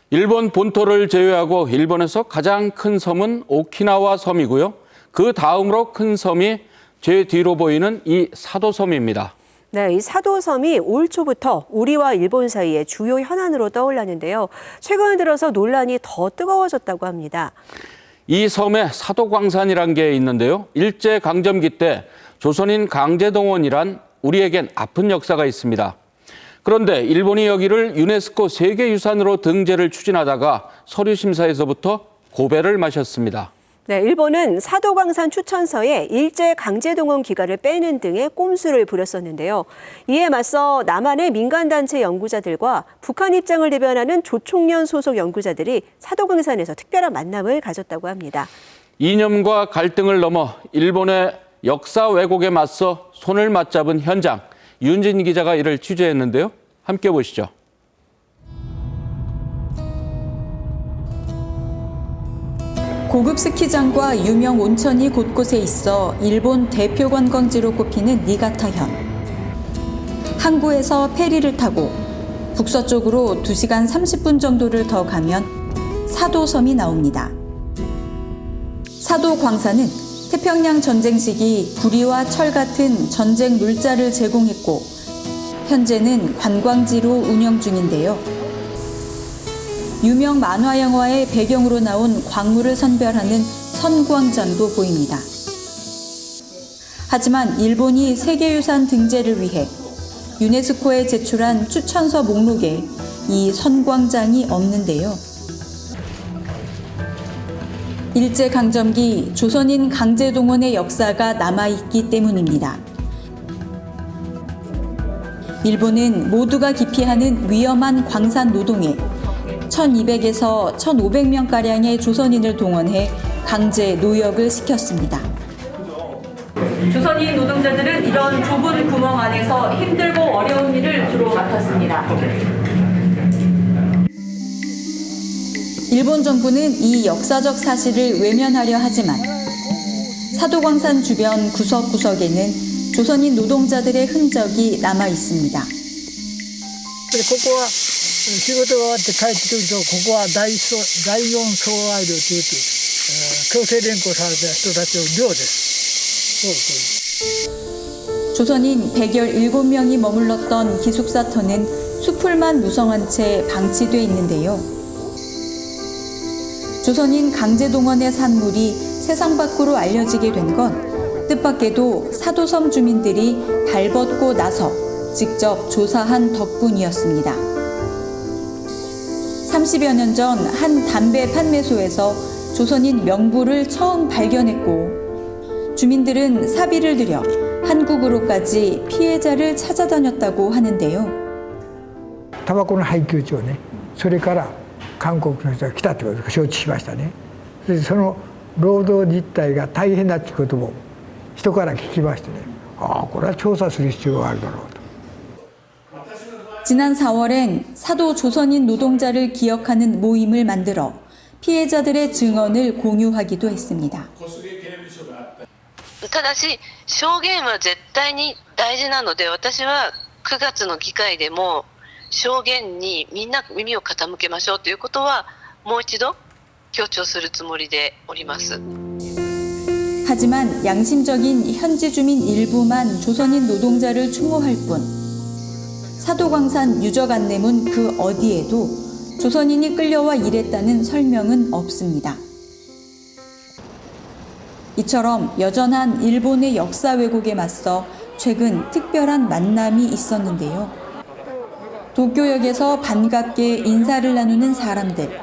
일본 본토를 제외하고 일본에서 가장 큰 섬은 오키나와 섬이고요. 그 다음으로 큰 섬이 제 뒤로 보이는 이 사도섬입니다. 네, 이 사도섬이 올 초부터 우리와 일본 사이의 주요 현안으로 떠올랐는데요. 최근 들어서 논란이 더 뜨거워졌다고 합니다. 이 섬에 사도광산이란 게 있는데요. 일제강점기 때 조선인 강제동원이란 우리에겐 아픈 역사가 있습니다. 그런데 일본이 여기를 유네스코 세계유산으로 등재를 추진하다가 서류심사에서부터 고배를 마셨습니다. 네, 일본은 사도광산 추천서에 일제 강제동원 기간을 빼는 등의 꼼수를 부렸었는데요. 이에 맞서 남한의 민간단체 연구자들과 북한 입장을 대변하는 조총련 소속 연구자들이 사도광산에서 특별한 만남을 가졌다고 합니다. 이념과 갈등을 넘어 일본의 역사 왜곡에 맞서 손을 맞잡은 현장. 윤진 기자가 이를 취재했는데요. 함께 보시죠. 고급 스키장과 유명 온천이 곳곳에 있어 일본 대표 관광지로 꼽히는 니가타현. 항구에서 페리를 타고 북서쪽으로 2시간 30분 정도를 더 가면 사도섬이 나옵니다. 사도광산은 태평양 전쟁 시기 구리와 철 같은 전쟁 물자를 제공했고 현재는 관광지로 운영 중인데요. 유명 만화 영화의 배경으로 나온 광물을 선별하는 선광장도 보입니다. 하지만 일본이 세계유산 등재를 위해 유네스코에 제출한 추천서 목록에 이 선광장이 없는데요. 일제강점기 조선인 강제동원의 역사가 남아있기 때문입니다. 일본은 모두가 기피하는 위험한 광산 노동에 1200에서 1500명가량의 조선인을 동원해 강제 노역을 시켰습니다. 조선인 노동자들은 이런 좁은 구멍 안에서 힘들고 어려운 일을 주로 맡았습니다. 일본 정부는 이 역사적 사실을 외면하려 하지만 사도광산 주변 구석구석에는 조선인 노동자들의 흔적이 남아 있습니다. ここは仕事が終わって帰ってくるとここは第4総愛寮という強制連行された人たちの寮です。 조선인 117명이 머물렀던 기숙사터는 수풀만 무성한 채 방치돼 있는데요. 조선인 강제동원의 산물이 세상 밖으로 알려지게 된 건 뜻밖에도 사도섬 주민들이 발벗고 나서 직접 조사한 덕분이었습니다. 30여 년 전 한 담배 판매소에서 조선인 명부를 처음 발견했고 주민들은 사비를 들여 한국으로까지 피해자를 찾아다녔다고 하는데요. タバコの配給所ね、それから韓国の人が来たということを承知しましたね。でその労働実態が大変だということも人から聞きましてね、これは調査する必要があるだろうと。 지난 4월엔 사도 조선인 노동자를 기억하는 모임을 만들어 피해자들의 증언을 공유하기도 했습니다. ただし証言は絶対に大事なので私は9月の議会でも証言にみんな耳を傾けましょうということはもう一度強調するつもりでおります。 하지만 양심적인 현지 주민 일부만 조선인 노동자를 추모할 뿐 사도광산 유적 안내문 그 어디에도 조선인이 끌려와 일했다는 설명은 없습니다. 이처럼 여전한 일본의 역사 왜곡에 맞서 최근 특별한 만남이 있었는데요. 도쿄역에서 반갑게 인사를 나누는 사람들.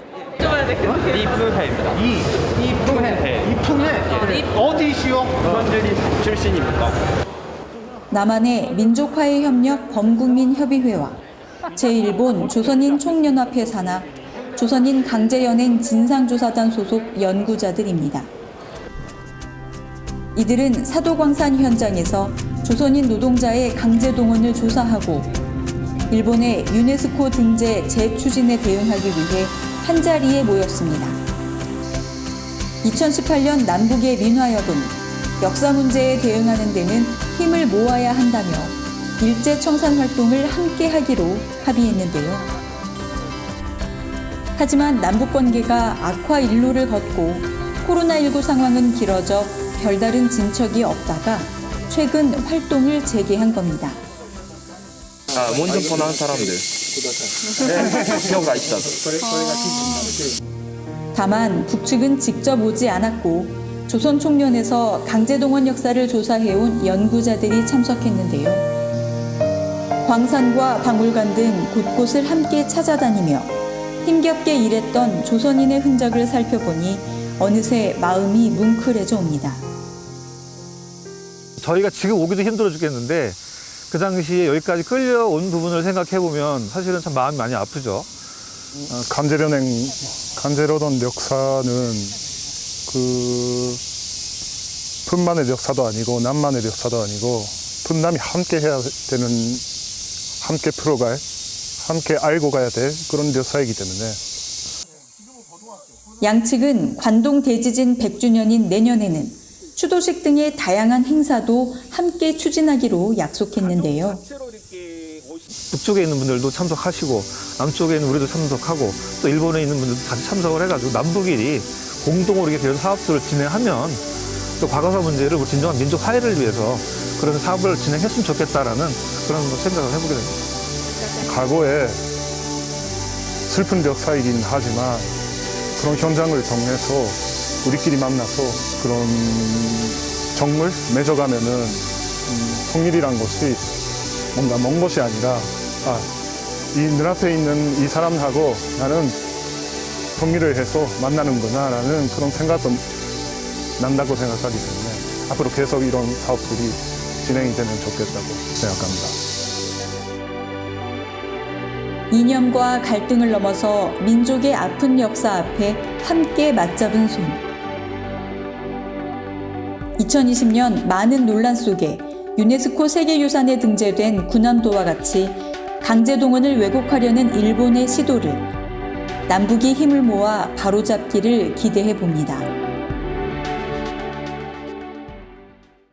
어디시오? 출신입니까? 남한의 민족화의 협력 범국민협의회와 제1본 조선인 총연합회 산하 조선인 강제연행 진상조사단 소속 연구자들입니다. 이들은 사도광산 현장에서 조선인 노동자의 강제동원을 조사하고 일본의 유네스코 등재 재추진에 대응하기 위해 한자리에 모였습니다. 2018년 남북의 민화협은 역사 문제에 대응하는 데는 힘을 모아야 한다며 일제 청산 활동을 함께 하기로 합의했는데요. 하지만 남북 관계가 악화 일로를 걷고 코로나19 상황은 길어져 별다른 진척이 없다가 최근 활동을 재개한 겁니다. 먼저 보낸 사람들. 표가 있다. 다만 북측은 직접 오지 않았고 조선 총련에서 강제동원 역사를 조사해온 연구자들이 참석했는데요. 광산과 박물관 등 곳곳을 함께 찾아다니며 힘겹게 일했던 조선인의 흔적을 살펴보니 어느새 마음이 뭉클해져 옵니다. 저희가 지금 오기도 힘들어 죽겠는데 그 당시에 여기까지 끌려온 부분을 생각해보면 사실은 참 마음이 많이 아프죠. 간제로던 역사는 분만의 역사도 아니고 남만의 역사도 아니고 분남이 함께 해야 되는, 함께 풀어갈, 함께 알고 가야 될 그런 역사이기 때문에. 양측은 관동 대지진 100주년인 내년에는 추도식 등의 다양한 행사도 함께 추진하기로 약속했는데요. 북쪽에 있는 분들도 참석하시고 남쪽에 있는 우리도 참석하고 또 일본에 있는 분들도 같이 참석을 해가지고 남북일이 공동으로 이렇게 이런 사업들을 진행하면 또 과거사 문제를 진정한 민족 화해를 위해서 그런 사업을 진행했으면 좋겠다라는 그런 생각을 해보게 됩니다. 과거에 슬픈 역사이긴 하지만 그런 현장을 통해서 우리끼리 만나서 그런 정을 맺어가면은 통일이란 것이 뭔가 먼 것이 아니라 이 눈앞에 있는 이 사람하고 나는 통일을 해서 만나는구나라는 그런 생각도 난다고 생각하기 때문에 앞으로 계속 이런 사업들이 진행이 되면 좋겠다고 생각합니다. 이념과 갈등을 넘어서 민족의 아픈 역사 앞에 함께 맞잡은 손. 2020년 많은 논란 속에 유네스코 세계유산에 등재된 군함도와 같이 강제동원을 왜곡하려는 일본의 시도를 남북이 힘을 모아 바로잡기를 기대해 봅니다.